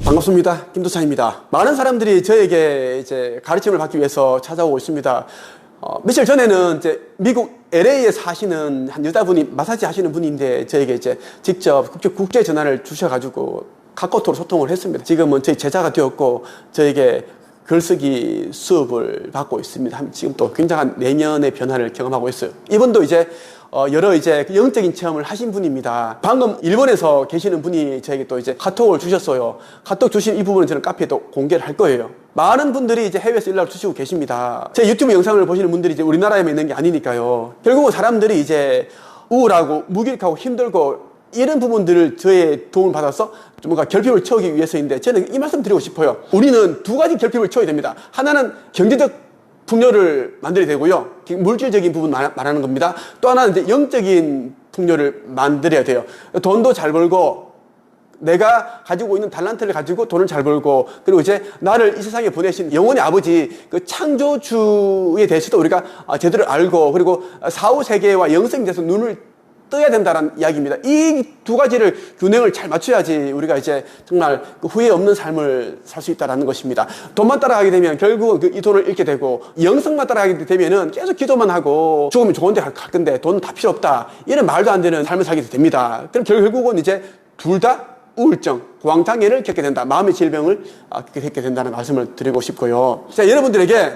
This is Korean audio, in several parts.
반갑습니다. 김도찬입니다. 많은 사람들이 저에게 이제 가르침을 받기 위해서 찾아오고 있습니다. 며칠 전에는 이제 미국 LA에 사시는 한 여자분이 마사지 하시는 분인데 저에게 이제 직접 국제 전화를 주셔가지고 카카오톡으로 소통을 했습니다. 지금은 저희 제자가 되었고 저에게 글쓰기 수업을 받고 있습니다. 지금 또 굉장한 내면의 변화를 경험하고 있어요. 이분도 이제 여러 이제 영적인 체험을 하신 분입니다. 방금 일본에서 계시는 분이 저에게 또 이제 카톡을 주셨어요. 카톡 주신 이 부분은 저는 카페에도 공개를 할 거예요. 많은 분들이 이제 해외에서 연락을 주시고 계십니다. 제 유튜브 영상을 보시는 분들이 이제 우리나라에만 있는 게 아니니까요. 결국은 사람들이 이제 우울하고 무기력하고 힘들고 이런 부분들을 저의 도움을 받아서 좀 뭔가 결핍을 채우기 위해서인데 저는 이 말씀 드리고 싶어요. 우리는 두 가지 결핍을 채워야 됩니다. 하나는 경제적 풍요를 만들어야 되고요. 물질적인 부분 말하는 겁니다. 또 하나는 이제 영적인 풍요를 만들어야 돼요. 돈도 잘 벌고 내가 가지고 있는 달란트를 가지고 돈을 잘 벌고 그리고 이제 나를 이 세상에 보내신 영혼의 아버지 그 창조주에 대해서도 우리가 제대로 알고 그리고 사후세계와 영생에 대해서 눈을 떠야 된다는 이야기입니다. 이 두 가지를 균형을 잘 맞춰야지 우리가 이제 정말 그 후회 없는 삶을 살 수 있다는 것입니다. 돈만 따라가게 되면 결국은 이 돈을 잃게 되고 영성만 따라가게 되면은 계속 기도만 하고 죽으면 좋은 데 갈 건데 돈 다 필요 없다. 이런 말도 안 되는 삶을 살게 됩니다. 그럼 결국은 이제 둘 다 우울증, 공황장애를 겪게 된다. 마음의 질병을 겪게 된다는 말씀을 드리고 싶고요. 자, 여러분들에게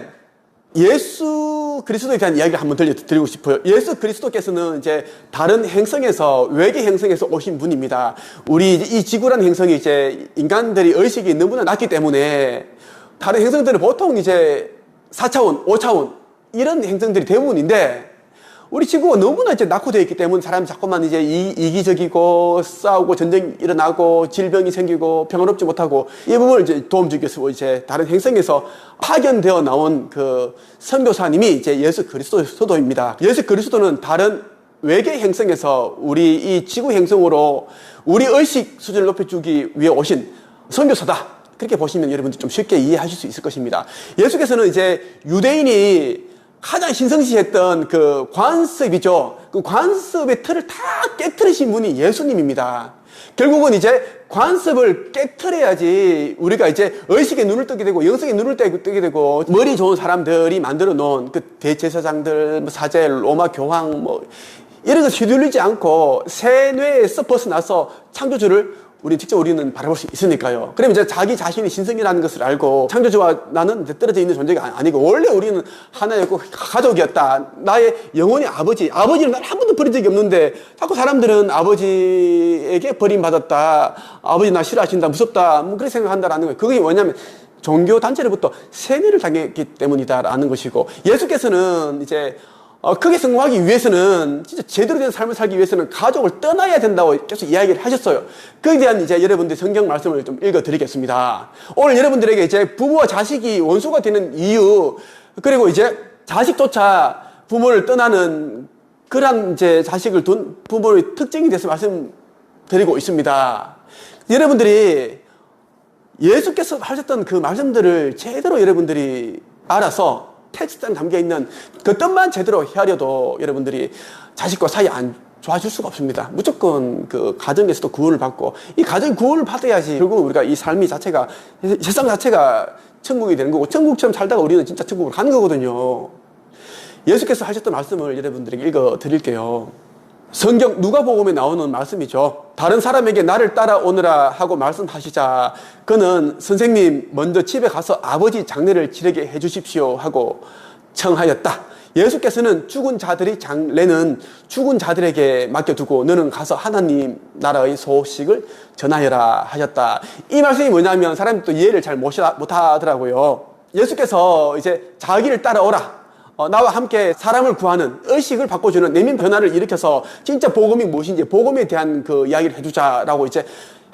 예수 그리스도에 대한 이야기를 한번 드리고 싶어요. 예수 그리스도께서는 이제 다른 행성에서 외계 행성에서 오신 분입니다. 우리 이 지구라는 행성이 이제 인간들이 의식이 너무나 낮기 때문에 다른 행성들은 보통 이제 4차원, 5차원 이런 행성들이 대부분인데 우리 지구가 너무나 이제 낙후되어 있기 때문에 사람이 자꾸만 이제 이기적이고 싸우고 전쟁이 일어나고 질병이 생기고 평화롭지 못하고 이 부분을 이제 도움 주기 위해서 이제 다른 행성에서 파견되어 나온 그 선교사님이 이제 예수 그리스도 소도입니다. 예수 그리스도는 다른 외계 행성에서 우리 이 지구 행성으로 우리 의식 수준을 높여주기 위해 오신 선교사다. 그렇게 보시면 여러분들 좀 쉽게 이해하실 수 있을 것입니다. 예수께서는 이제 유대인이 가장 신성시했던 그 관습이죠. 그 관습의 틀을 다 깨트리신 분이 예수님입니다. 결국은 이제 관습을 깨트려야지 우리가 이제 의식에 눈을 뜨게 되고 영성에 눈을 뜨게 되고 머리 좋은 사람들이 만들어 놓은 그 대제사장들, 사제, 로마 교황 뭐 이런 거 휘둘리지 않고 새 뇌에서 벗어나서 창조주를 우리는 바라볼 수 있으니까요. 그럼 이제 자기 자신이 신성이라는 것을 알고 창조주와 나는 이제 떨어져 있는 존재가 아니고 원래 우리는 하나였고 가족이었다. 나의 영혼의 아버지는 나를 한 번도 버린 적이 없는데 자꾸 사람들은 아버지에게 버림받았다. 아버지 나 싫어하신다. 무섭다. 뭐 그렇게 생각한다라는 거예요. 그게 뭐냐면 종교 단체로부터 세뇌를 당했기 때문이다라는 것이고 예수께서는 이제 크게 성공하기 위해서는 진짜 제대로 된 삶을 살기 위해서는 가족을 떠나야 된다고 계속 이야기를 하셨어요. 그에 대한 이제 여러분들 성경 말씀을 좀 읽어드리겠습니다. 오늘 여러분들에게 이제 부모와 자식이 원수가 되는 이유 그리고 이제 자식조차 부모를 떠나는 그런 이제 자식을 둔 부모의 특징에 대해서 말씀드리고 있습니다. 여러분들이 예수께서 하셨던 그 말씀들을 제대로 여러분들이 알아서 텍스트에 담겨있는 그 뜻만 제대로 헤아려도 여러분들이 자식과 사이 안 좋아질 수가 없습니다. 무조건 그 가정에서도 구원을 받고 이 가정 구원을 받아야지 결국 우리가 이 삶이 자체가 세상 자체가 천국이 되는 거고 천국처럼 살다가 우리는 진짜 천국으로 가는 거거든요. 예수께서 하셨던 말씀을 여러분들에게 읽어 드릴게요. 성경 누가복음에 나오는 말씀이죠. 다른 사람에게 나를 따라오느라 하고 말씀하시자 그는 선생님 먼저 집에 가서 아버지 장례를 치르게 해주십시오 하고 청하였다. 예수께서는 죽은 자들의 장례는 죽은 자들에게 맡겨두고 너는 가서 하나님 나라의 소식을 전하여라 하셨다. 이 말씀이 뭐냐면 사람들이 또 이해를 잘 못하더라고요. 예수께서 이제 자기를 따라오라. 나와 함께 사람을 구하는 의식을 바꿔주는 내면 변화를 일으켜서 진짜 복음이 무엇인지 복음에 대한 그 이야기를 해주자라고 이제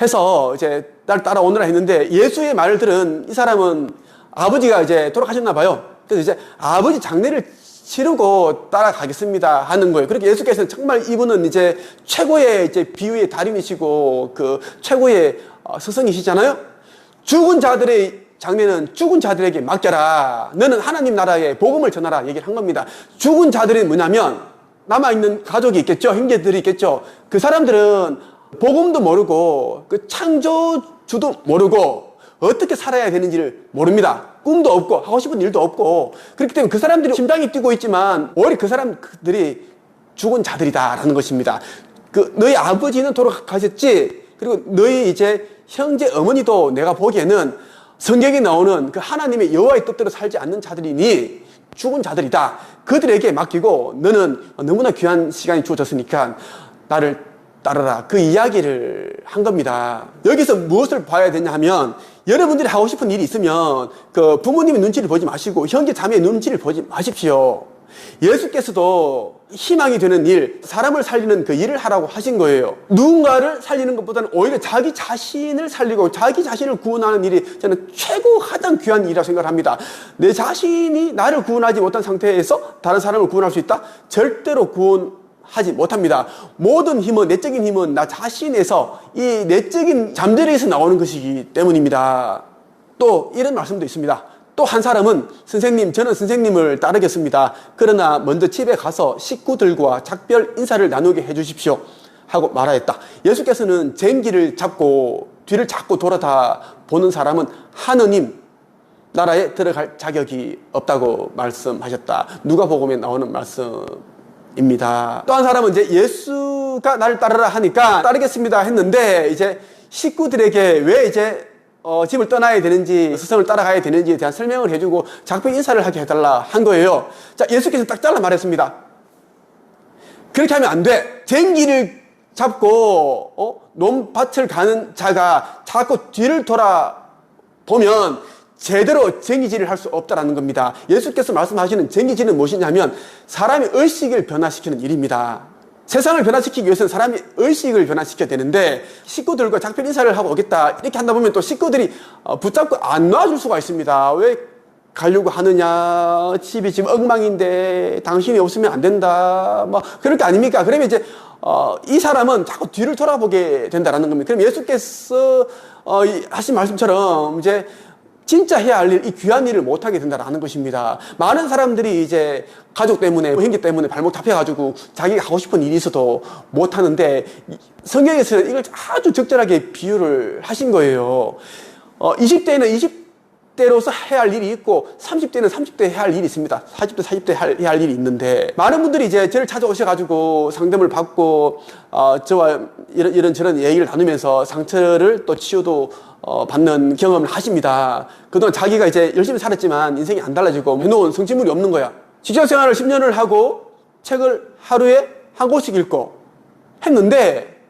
해서 이제 날 따라오느라 했는데 예수의 말을 들은 이 사람은 아버지가 이제 돌아가셨나 봐요. 그래서 이제 아버지 장례를 치르고 따라가겠습니다 하는 거예요. 그렇게 예수께서는 정말 이분은 이제 최고의 이제 비유의 달인이시고 그 최고의 스승이시잖아요. 죽은 자들의 장면은 죽은 자들에게 맡겨라. 너는 하나님 나라의 복음을 전하라 얘기를 한 겁니다. 죽은 자들이 뭐냐면 남아있는 가족이 있겠죠. 형제들이 있겠죠. 그 사람들은 복음도 모르고 그 창조주도 모르고 어떻게 살아야 되는지를 모릅니다. 꿈도 없고 하고 싶은 일도 없고 그렇기 때문에 그 사람들이 심장이 뛰고 있지만 오히려 그 사람들이 죽은 자들이다라는 것입니다. 그 너희 아버지는 돌아가셨지. 그리고 너희 이제 형제 어머니도 내가 보기에는 성경에 나오는 그 하나님의 여호와의 뜻대로 살지 않는 자들이니 죽은 자들이다. 그들에게 맡기고 너는 너무나 귀한 시간이 주어졌으니까 나를 따르라. 그 이야기를 한 겁니다. 여기서 무엇을 봐야 되냐 하면 여러분들이 하고 싶은 일이 있으면 그 부모님의 눈치를 보지 마시고 형제 자매의 눈치를 보지 마십시오. 예수께서도 희망이 되는 일, 사람을 살리는 그 일을 하라고 하신 거예요. 누군가를 살리는 것보다는 오히려 자기 자신을 살리고 자기 자신을 구원하는 일이 저는 최고 가장 귀한 일이라고 생각을 합니다. 내 자신이 나를 구원하지 못한 상태에서 다른 사람을 구원할 수 있다? 절대로 구원하지 못합니다. 모든 힘은, 내적인 힘은 나 자신에서 이 내적인 잠재력에서 나오는 것이기 때문입니다. 또 이런 말씀도 있습니다. 또 한 사람은 선생님, 저는 선생님을 따르겠습니다. 그러나 먼저 집에 가서 식구들과 작별 인사를 나누게 해주십시오 하고 말하였다. 예수께서는 쟁기를 잡고 뒤를 자꾸 돌아다 보는 사람은 하느님 나라에 들어갈 자격이 없다고 말씀하셨다. 누가복음에 나오는 말씀입니다. 또 한 사람은 이제 예수가 나를 따르라 하니까 따르겠습니다 했는데 이제 식구들에게 왜 이제 집을 떠나야 되는지 스승을 따라가야 되는지에 대한 설명을 해주고 작별 인사를 하게 해달라 한 거예요. 자, 예수께서 딱 잘라 말했습니다. 그렇게 하면 안 돼. 쟁기를 잡고 논밭을 가는 자가 자꾸 뒤를 돌아보면 제대로 쟁기질을 할 수 없다라는 겁니다. 예수께서 말씀하시는 쟁기질은 무엇이냐면 사람의 의식을 변화시키는 일입니다. 세상을 변화시키기 위해서는 사람이 의식을 변화시켜야 되는데 식구들과 작별 인사를 하고 오겠다 이렇게 한다 보면 또 식구들이 붙잡고 안 놔줄 수가 있습니다. 왜 가려고 하느냐, 집이 지금 엉망인데 당신이 없으면 안 된다 뭐 그럴 게 아닙니까? 그러면 이제 이 사람은 자꾸 뒤를 돌아보게 된다라는 겁니다. 그럼 예수께서 하신 말씀처럼 이제 진짜 해야 할 일, 이 귀한 일을 못하게 된다라는 것입니다. 많은 사람들이 이제 가족 때문에, 형제 때문에 발목 잡혀가지고 자기가 하고 싶은 일이 있어도 못하는데 성경에서는 이걸 아주 적절하게 비유를 하신 거예요. 20대는 20대로서 해야 할 일이 있고 30대는 30대 해야 할 일이 있습니다. 40대, 40대 해야 할 일이 있는데 많은 분들이 이제 저를 찾아오셔가지고 상담을 받고 저와 이런저런 얘기를 나누면서 상처를 또 치유도 받는 경험을 하십니다. 그동안 자기가 이제 열심히 살았지만 인생이 안 달라지고 해놓은 성취물이 없는 거야. 직장 생활을 10년을 하고 책을 하루에 한 권씩 읽고 했는데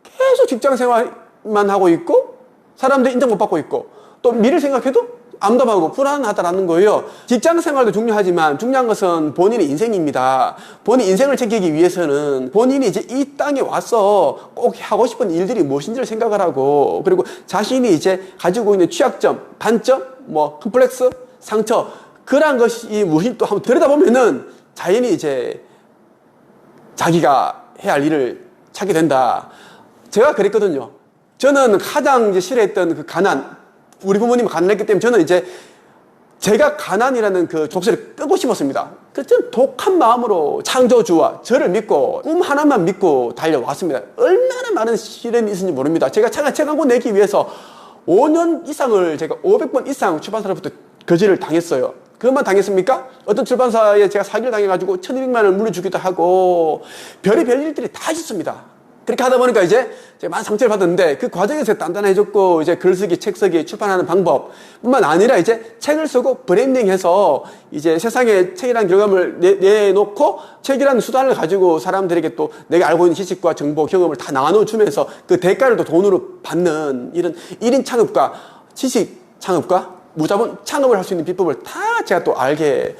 계속 직장 생활만 하고 있고 사람들 인정 못 받고 있고 또 미래를 생각해도 암담하고 불안하다라는 거예요. 직장 생활도 중요하지만 중요한 것은 본인의 인생입니다. 본인 인생을 챙기기 위해서는 본인이 이제 이 땅에 와서 꼭 하고 싶은 일들이 무엇인지를 생각을 하고 그리고 자신이 이제 가지고 있는 취약점, 단점, 뭐 컴플렉스, 상처 그러한 것이 무엇인지 또 한번 들여다보면은 자연히 이제 자기가 해야 할 일을 찾게 된다. 제가 그랬거든요. 저는 가장 이제 싫어했던 그 가난, 우리 부모님은 가난했기 때문에 저는 이제 제가 가난이라는 그 족쇄를 끄고 싶었습니다. 그래서 저는 독한 마음으로 창조주와 저를 믿고 꿈 하나만 믿고 달려왔습니다. 얼마나 많은 시련이 있는지 모릅니다. 제가 책 한 권 내기 위해서 5년 이상을 제가 500번 이상 출판사로부터 거절을 당했어요. 그것만 당했습니까? 어떤 출판사에 제가 사기를 당해가지고 1200만 원을 물려주기도 하고 별의별 일들이 다 있었습니다. 그렇게 하다 보니까 이제 제가 많은 상처를 받았는데 그 과정에서 단단해졌고 이제 글쓰기, 책쓰기, 출판하는 방법 뿐만 아니라 이제 책을 쓰고 브랜딩해서 이제 세상에 책이라는 결과물을 내놓고 책이라는 수단을 가지고 사람들에게 또 내가 알고 있는 지식과 정보, 경험을 다 나눠주면서 그 대가를 또 돈으로 받는 이런 1인 창업과 지식 창업과 무자본 창업을 할 수 있는 비법을 다 제가 또 알게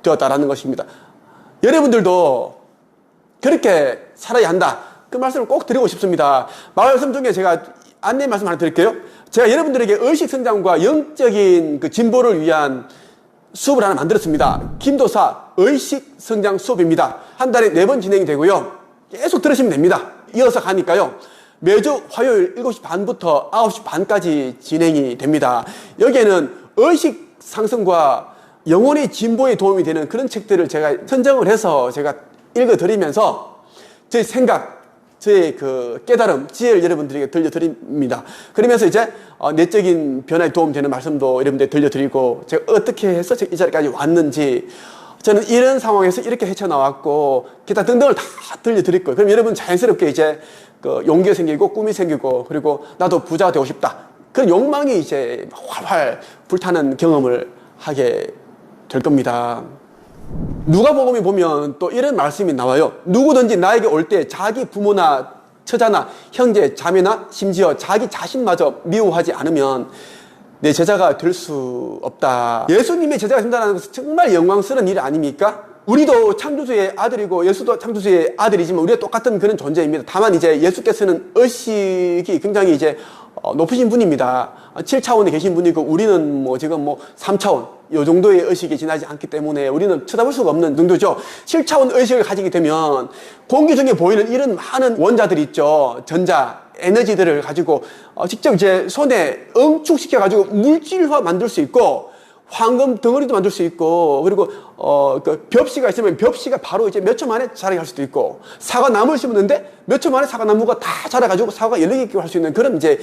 되었다라는 것입니다. 여러분들도 그렇게 살아야 한다. 그 말씀을 꼭 드리고 싶습니다. 말씀 중에 제가 안내 말씀 하나 드릴게요. 제가 여러분들에게 의식 성장과 영적인 그 진보를 위한 수업을 하나 만들었습니다. 김도사 의식 성장 수업입니다. 한 달에 4번 진행이 되고요. 계속 들으시면 됩니다. 이어서 가니까요. 매주 화요일 7시 반부터 9시 반까지 진행이 됩니다. 여기에는 의식 상승과 영혼의 진보에 도움이 되는 그런 책들을 제가 선정을 해서 제가 읽어드리면서 제 생각, 저의 그 깨달음, 지혜를 여러분들에게 들려드립니다. 그러면서 이제 내적인 변화에 도움되는 말씀도 여러분들에게 들려드리고 제가 어떻게 해서 이 자리까지 왔는지 저는 이런 상황에서 이렇게 헤쳐나왔고 기타 등등을 다 들려드릴 거예요. 그럼 여러분 자연스럽게 이제 그 용기가 생기고 꿈이 생기고 그리고 나도 부자가 되고 싶다. 그런 욕망이 이제 활활 불타는 경험을 하게 될 겁니다. 누가복음에 보면 또 이런 말씀이 나와요. 누구든지 나에게 올 때 자기 부모나 처자나 형제 자매나 심지어 자기 자신마저 미워하지 않으면 내 제자가 될 수 없다. 예수님의 제자가 된다는 것은 정말 영광스러운 일 아닙니까? 우리도 창조주의 아들이고 예수도 창조주의 아들이지만 우리가 똑같은 그런 존재입니다. 다만 이제 예수께서는 의식이 굉장히 이제 높으신 분입니다. 7차원에 계신 분이고 우리는 뭐 지금 뭐 3차원 이 정도의 의식이 지나지 않기 때문에 우리는 쳐다볼 수가 없는 정도죠. 7차원 의식을 가지게 되면 공기 중에 보이는 이런 많은 원자들이 있죠. 전자, 에너지들을 가지고 직접 이제 손에 응축시켜 가지고 물질화 만들 수 있고 황금 덩어리도 만들 수 있고 그리고 그 벽시가 있으면 벽시가 바로 이제 몇 초 만에 자라게 할 수도 있고 사과나무를 심었는데 몇 초 만에 사과나무가 다 자라가지고 사과가 열리게 있게 할 수 있는 그런 이제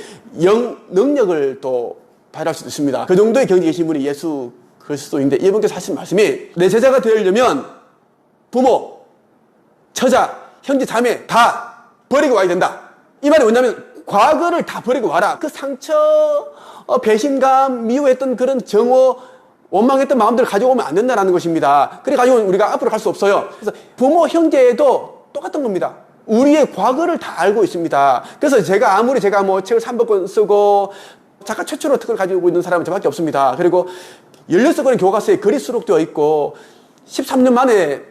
능력을 또 발휘할 수도 있습니다. 그 정도의 경지에 계신 분이 예수 그리스도인데 이분께서 하신 말씀이 내 제자가 되려면 부모, 처자, 형제, 자매 다 버리고 와야 된다. 이 말이 뭐냐면 과거를 다 버리고 와라. 그 상처, 배신감, 미워했던 그런 정오, 원망했던 마음들을 가져오면 안 된다는 것입니다. 그래가지고 우리가 앞으로 갈 수 없어요. 그래서 부모, 형제에도 똑같은 겁니다. 우리의 과거를 다 알고 있습니다. 그래서 제가 아무리 제가 뭐 책을 300권 쓰고 작가 최초로 특허를 가지고 있는 사람은 저밖에 없습니다. 그리고 16권의 교과서에 글이 수록되어 있고 13년 만에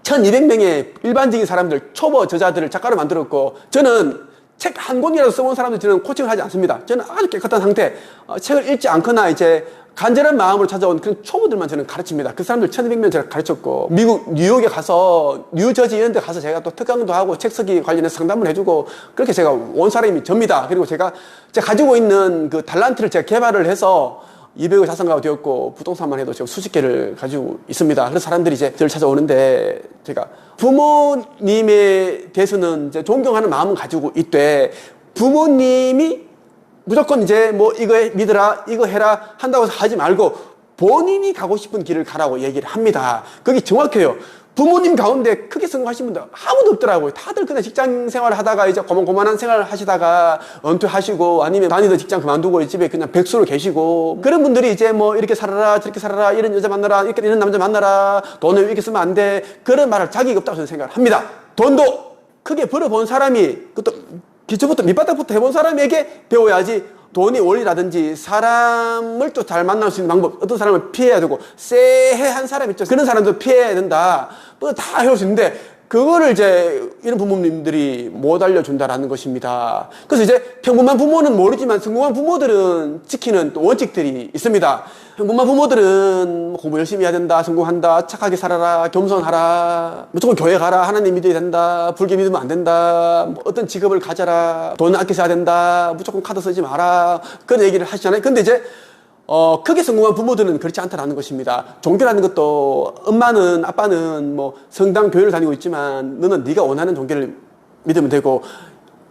1200명의 일반적인 사람들, 초보 저자들을 작가로 만들었고 저는 책 한 권이라도 써본 사람들 저는 코칭을 하지 않습니다. 저는 아주 깨끗한 상태, 책을 읽지 않거나 이제 간절한 마음으로 찾아온 그런 초보들만 저는 가르칩니다. 그 사람들 1200명 제가 가르쳤고 미국 뉴욕에 가서 뉴저지 이런 데 가서 제가 또 특강도 하고 책 쓰기 관련해서 상담을 해주고 그렇게 제가 온 사람이 접니다. 그리고 제가 가지고 있는 그 달란트를 제가 개발을 해서 200억 자산가가 되었고 부동산만 해도 지금 수십 개를 가지고 있습니다. 그래서 사람들이 이제 저를 찾아오는데 제가 부모님에 대해서는 이제 존경하는 마음은 가지고 있되 부모님이 무조건 이제 뭐 이거 믿으라 이거 해라 한다고 해서 하지 말고 본인이 가고 싶은 길을 가라고 얘기를 합니다. 그게 정확해요. 부모님 가운데 크게 성공하신 분들 아무도 없더라고요. 다들 그냥 직장 생활을 하다가 이제 고만고만한 생활을 하시다가 은퇴하시고 아니면 다니던 직장 그만두고 집에 그냥 백수로 계시고 그런 분들이 이제 뭐 이렇게 살아라 저렇게 살아라 이런 여자 만나라 이런 남자 만나라 돈을 이렇게 쓰면 안 돼 그런 말을 자기가 없다고 저는 생각을 합니다. 돈도 크게 벌어본 사람이 그것도 기초부터 밑바닥부터 해본 사람에게 배워야지 돈이 원리라든지 사람을 또 잘 만날 수 있는 방법 어떤 사람을 피해야 되고 쎄해한 사람 있죠. 그런 사람도 피해야 된다. 뭐 다 해올 수 있는데 그거를 이제 이런 부모님들이 못 알려준다라는 것입니다. 그래서 이제 평범한 부모는 모르지만 성공한 부모들은 지키는 또 원칙들이 있습니다. 평범한 부모들은 공부 열심히 해야 된다, 성공한다, 착하게 살아라, 겸손하라, 무조건 교회 가라, 하나님 믿어야 된다, 불교 믿으면 안 된다, 뭐 어떤 직업을 가져라, 돈 아껴 써야 된다, 무조건 카드 쓰지 마라 그런 얘기를 하시잖아요. 근데 이제 크게 성공한 부모들은 그렇지 않다라는 것입니다. 종교라는 것도 엄마는 아빠는 뭐 성당 교회를 다니고 있지만 너는 네가 원하는 종교를 믿으면 되고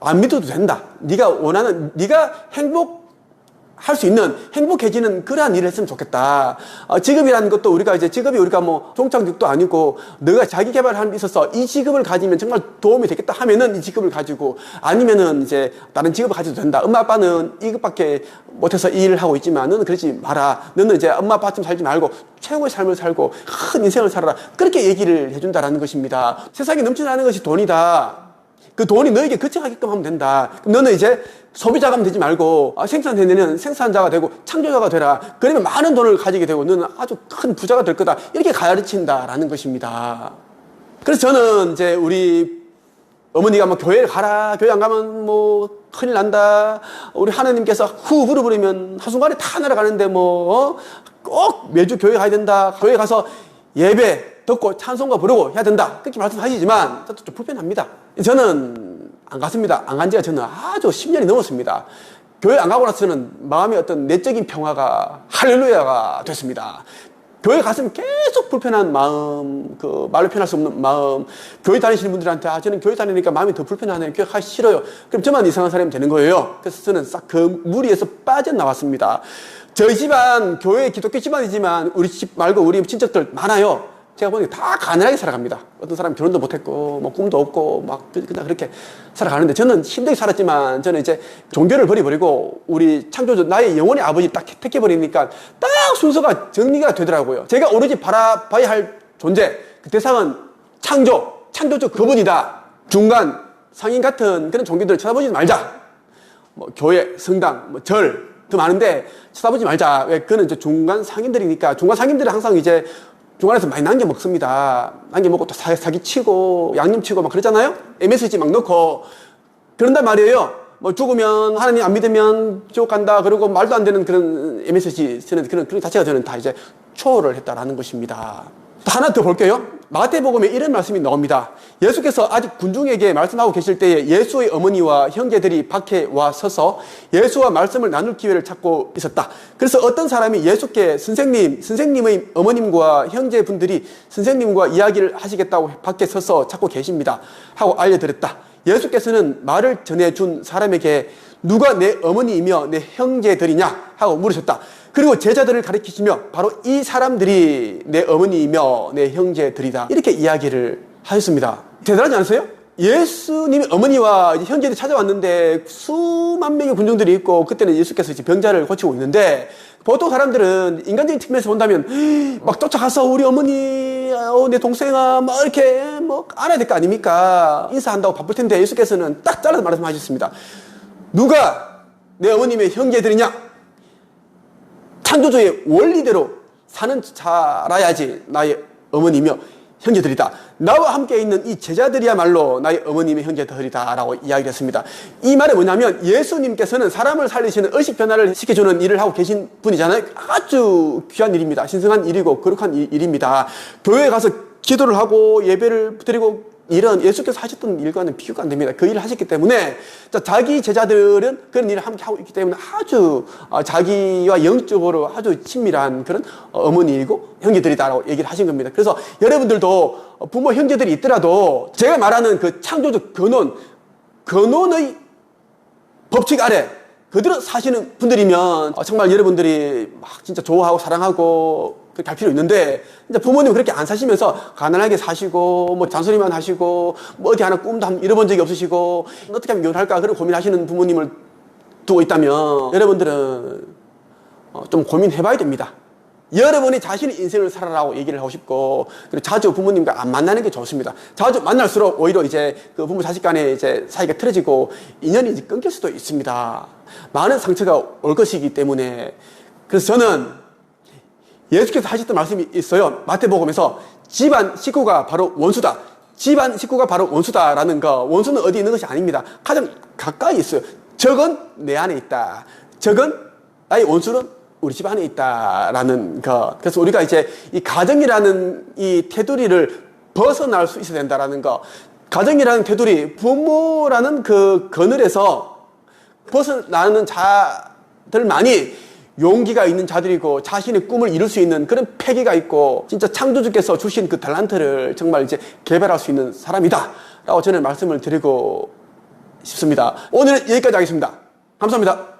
안 믿어도 된다. 네가 원하는 네가 행복할 수 있는 행복해지는 그러한 일을 했으면 좋겠다. 직업이라는 것도 우리가 뭐 종착역도 아니고 너가 자기 개발하는 데 있어서 이 직업을 가지면 정말 도움이 되겠다 하면은 이 직업을 가지고 아니면은 이제 다른 직업을 가져도 된다. 엄마 아빠는 이것밖에 못해서 이 일을 하고 있지만 너는 그러지 마라. 너는 이제 엄마 아빠처럼 살지 말고 최고의 삶을 살고 큰 인생을 살아라. 그렇게 얘기를 해준다라는 것입니다. 세상에 넘쳐나는 것이 돈이다. 그 돈이 너에게 그쳐가게끔 하면 된다. 그럼 너는 이제 소비자가 되지 말고 생산되는 생산자가 되고 창조자가 되라. 그러면 많은 돈을 가지게 되고 너는 아주 큰 부자가 될 거다. 이렇게 가르친다라는 것입니다. 그래서 저는 이제 우리 어머니가 뭐 교회를 가라. 교회 안 가면 뭐 큰일 난다. 우리 하나님께서 후 불어버리면 한순간에 다 날아가는데 뭐 꼭 매주 교회 가야 된다. 교회 가서 예배 듣고 찬송가 부르고 해야 된다. 그렇게 말씀하시지만 저도 좀 불편합니다. 저는 안 갔습니다. 안 간 지가 저는 아주 10년이 넘었습니다. 교회 안 가고 나서는 마음의 어떤 내적인 평화가 할렐루야가 됐습니다. 교회 갔으면 계속 불편한 마음, 말로 표현할 수 없는 마음, 교회 다니시는 분들한테, 저는 교회 다니니까 마음이 더 불편하네요. 교회 가기 싫어요. 그럼 저만 이상한 사람이 되는 거예요. 그래서 저는 싹 그 무리에서 빠져나왔습니다. 저희 집안, 교회 기독교 집안이지만 우리 집 말고 우리 친척들 많아요. 제가 보니까 다 가난하게 살아갑니다. 어떤 사람은 결혼도 못했고, 꿈도 없고, 그냥 그렇게 살아가는데, 저는 힘들게 살았지만, 저는 이제 종교를 버려버리고, 우리 창조주, 나의 영혼의 아버지 딱 택해버리니까, 딱 순서가 정리가 되더라고요. 제가 오로지 바라봐야 할 존재, 그 대상은 창조주 그분이다. 중간, 상인 같은 그런 종교들을 쳐다보지 말자. 교회, 성당, 절, 더 많은데, 쳐다보지 말자. 왜? 그는 이제 중간 상인들이니까, 중간 상인들이 항상 이제, 중간에서 많이 남겨 먹습니다. 남겨 먹고 또 사기치고 양념치고 막 그러잖아요. MSG 막 넣고 그런단 말이에요. 죽으면 하나님 안 믿으면 지옥 간다. 그리고 말도 안 되는 그런 MSG 쓰는 그런 자체가 저는 다 이제 초월을 했다라는 것입니다. 또 하나 더 볼게요. 마태복음에 이런 말씀이 나옵니다. 예수께서 아직 군중에게 말씀하고 계실 때에 예수의 어머니와 형제들이 밖에 와 서서 예수와 말씀을 나눌 기회를 찾고 있었다. 그래서 어떤 사람이 예수께 선생님의 어머님과 형제분들이 선생님과 이야기를 하시겠다고 밖에 서서 찾고 계십니다. 하고 알려드렸다. 예수께서는 말을 전해준 사람에게 누가 내 어머니이며 내 형제들이냐 하고 물으셨다. 그리고 제자들을 가리키시며 바로 이 사람들이 내 어머니이며 내 형제들이다. 이렇게 이야기를 하셨습니다. 대단하지 않으세요? 예수님의 어머니와 형제들이 찾아왔는데 수만 명의 군중들이 있고 그때는 예수께서 이제 병자를 고치고 있는데 보통 사람들은 인간적인 측면에서 본다면 막 쫓아가서 우리 어머니, 내 동생아, 막 이렇게 알아야 될 거 아닙니까? 인사한다고 바쁠 텐데 예수께서는 딱 잘라서 말씀하셨습니다. 누가 내 어머님의 형제들이냐? 창조주의 원리대로 살아야지 나의 어머니며 형제들이다. 나와 함께 있는 이 제자들이야말로 나의 어머님의 형제들이다 라고 이야기를 했습니다. 이 말은 뭐냐면 예수님께서는 사람을 살리시는 의식 변화를 시켜주는 일을 하고 계신 분이잖아요. 아주 귀한 일입니다. 신성한 일이고 거룩한 일입니다. 교회에 가서 기도를 하고 예배를 드리고 이런 예수께서 하셨던 일과는 비교가 안 됩니다. 그 일을 하셨기 때문에 자기 제자들은 그런 일을 함께 하고 있기 때문에 아주 자기와 영적으로 아주 친밀한 그런 어머니이고 형제들이다라고 얘기를 하신 겁니다. 그래서 여러분들도 부모 형제들이 있더라도 제가 말하는 그 창조적 근원의 법칙 아래 그대로 사시는 분들이면 정말 여러분들이 막 진짜 좋아하고 사랑하고 그렇게 할 필요 있는데 이제 부모님 그렇게 안 사시면서 가난하게 사시고 잔소리만 하시고 어디 하나 꿈도 한번 잃어본 적이 없으시고 어떻게 하면 결혼할까 그런 고민하시는 부모님을 두고 있다면 여러분들은 좀 고민해봐야 됩니다. 여러분이 자신의 인생을 살아라고 얘기를 하고 싶고 그리고 자주 부모님과 안 만나는 게 좋습니다. 자주 만날수록 오히려 이제 그 부모 자식 간에 이제 사이가 틀어지고 인연이 이제 끊길 수도 있습니다. 많은 상처가 올 것이기 때문에 그래서 저는 예수께서 하셨던 말씀이 있어요. 마태복음에서 집안 식구가 바로 원수다. 집안 식구가 바로 원수다라는 거. 원수는 어디 있는 것이 아닙니다. 가장 가까이 있어요. 적은 내 안에 있다. 적은 나의 원수는 우리 집 안에 있다라는 거. 그래서 우리가 이제 이 가정이라는 이 테두리를 벗어날 수 있어야 된다라는 거. 가정이라는 테두리, 부모라는 그 그늘에서 벗어나는 자들만이 용기가 있는 자들이고 자신의 꿈을 이룰 수 있는 그런 패기가 있고 진짜 창조주께서 주신 그 탤런트를 정말 이제 개발할 수 있는 사람이다 라고 저는 말씀을 드리고 싶습니다. 오늘 여기까지 하겠습니다. 감사합니다.